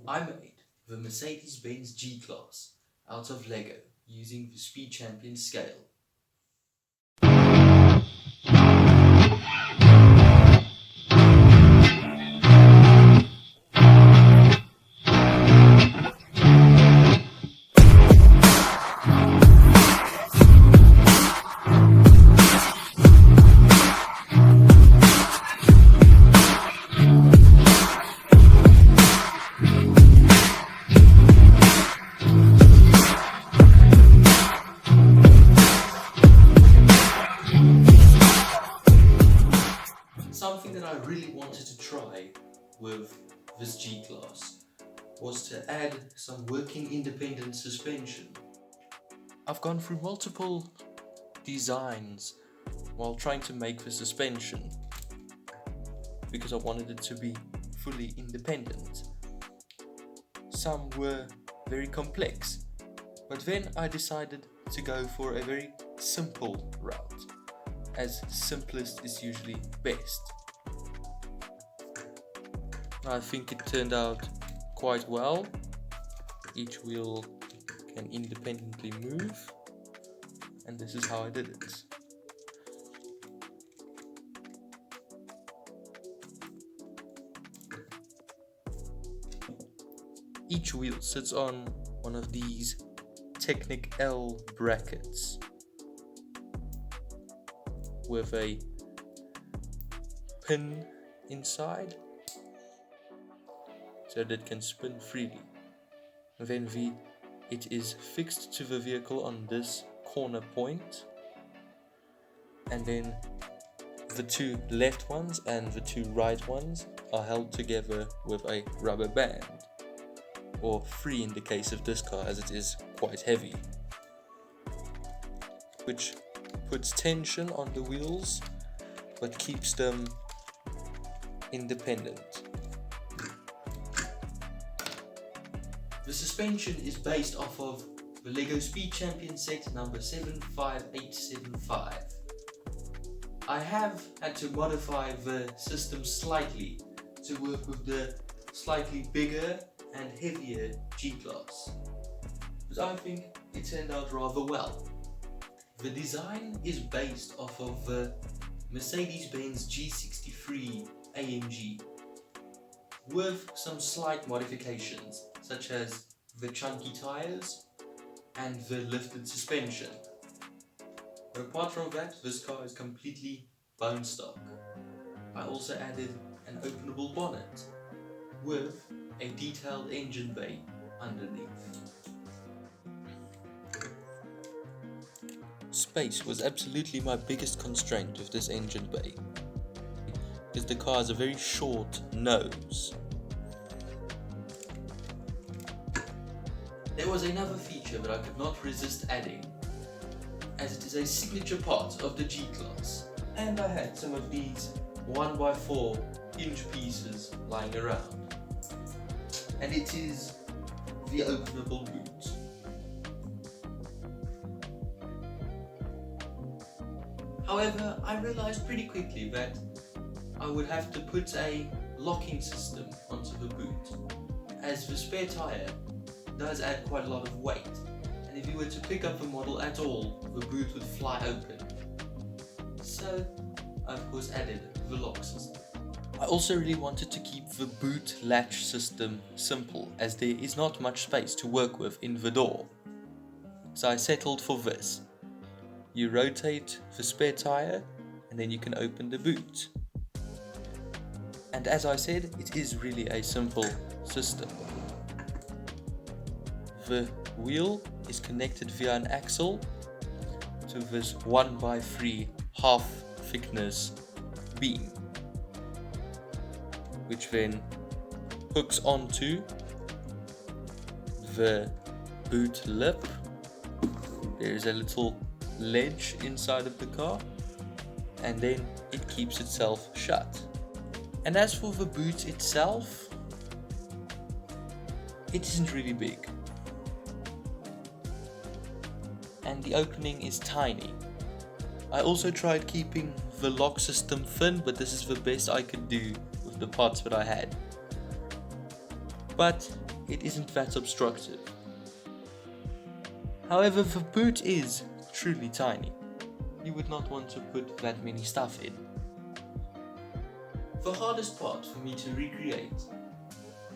I made the Mercedes-Benz G-Class out of Lego using the Speed Champion scale. Something that I really wanted to try with this G-Class was to add some working independent suspension. I've gone through multiple designs while trying to make the suspension because I wanted it to be fully independent. Some were very complex, but then I decided to go for a very simple route, as simplest is usually best. I think it turned out quite well. Each wheel can independently move, and this is how I did it. Each wheel sits on one of these Technic L brackets with a pin inside so that it can spin freely. Then it is fixed to the vehicle on this corner point, and then the two left ones and the two right ones are held together with a rubber band, or free in the case of this car as it is quite heavy, which puts tension on the wheels but keeps them independent. The suspension is based off of the Lego Speed Champion set number 75875. I have had to modify the system slightly to work with the slightly bigger and heavier G-Class, but I think it turned out rather well. The design is based off of the Mercedes-Benz G63 AMG, with some slight modifications such as the chunky tires and the lifted suspension. Apart from that, this car is completely bone stock. I also added an openable bonnet with a detailed engine bay underneath. Space was absolutely my biggest constraint with this engine bay, because the car has a very short nose. There was another feature that I could not resist adding, as it is a signature part of the G-Class, and I had some of these 1x4 inch pieces lying around, and it is the openable boot. However, I realized pretty quickly that I would have to put a locking system onto the boot, as the spare tire does add quite a lot of weight, and if you were to pick up the model at all, the boot would fly open. So I of course added the lock system. I also really wanted to keep the boot latch system simple, as there is not much space to work with in the door. So I settled for this. You rotate the spare tire and then you can open the boot. And as I said, it is really a simple system. The wheel is connected via an axle to this 1x3 half thickness beam, which then hooks onto the boot lip. There is a little ledge inside of the car, and then it keeps itself shut. And as for the boot itself, it isn't really big, and the opening is tiny. I also tried keeping the lock system thin, but this is the best I could do with the parts that I had. But it isn't that obstructive. However, the boot is truly tiny. You would not want to put that many stuff in. The hardest part for me to recreate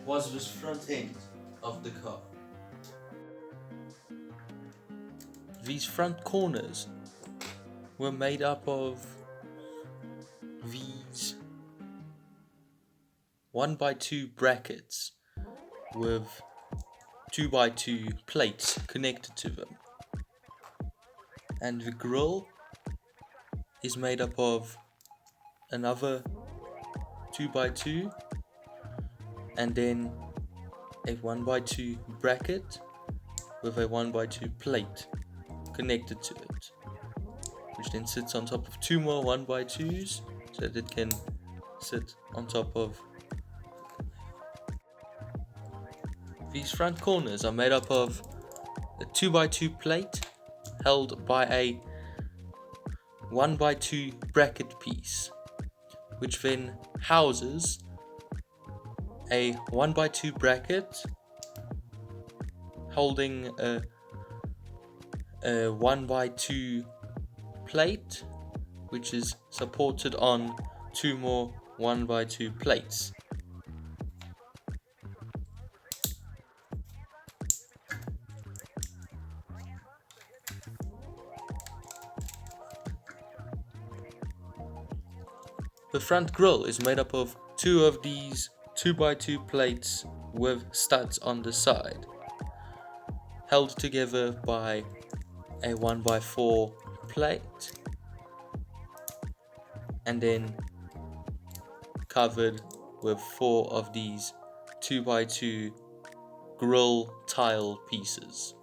was this front end of the car. These front corners were made up of these 1x2 brackets with 2x2 plates connected to them. And the grille is made up of another 2x2 and then a 1x2 bracket with a 1x2 plate connected to it, which then sits on top of two more 1x2s so that it can sit on top of. These front corners are made up of a 2x2 plate held by a 1x2 bracket piece, which then houses a 1x2 bracket holding a 1x2 plate, which is supported on two more 1x2 plates. The front grille is made up of two of these 2x2 plates with studs on the side, held together by a 1x4 plate and then covered with four of these 2x2 grille tile pieces,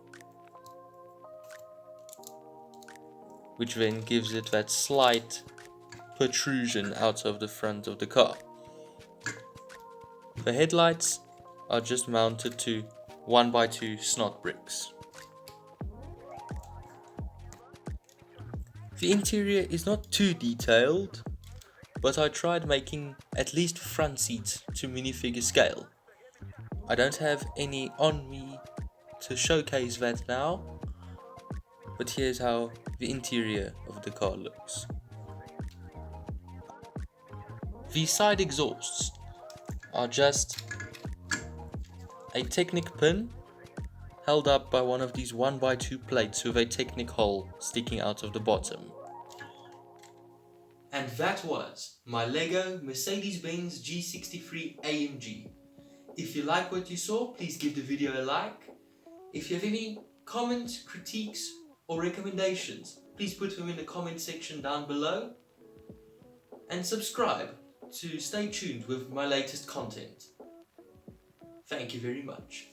which then gives it that slight protrusion out of the front of the car. The headlights are just mounted to 1x2 snot bricks. The interior is not too detailed, but I tried making at least front seats to minifigure scale. I don't have any on me to showcase that now, but here's how the interior of the car looks. These side exhausts are just a Technic pin held up by one of these 1x2 plates with a Technic hole sticking out of the bottom. And that was my Lego Mercedes-Benz G63 AMG. If you like what you saw, please give the video a like. If you have any comments, critiques or recommendations, please put them in the comment section down below. And subscribe to stay tuned with my latest content. Thank you very much.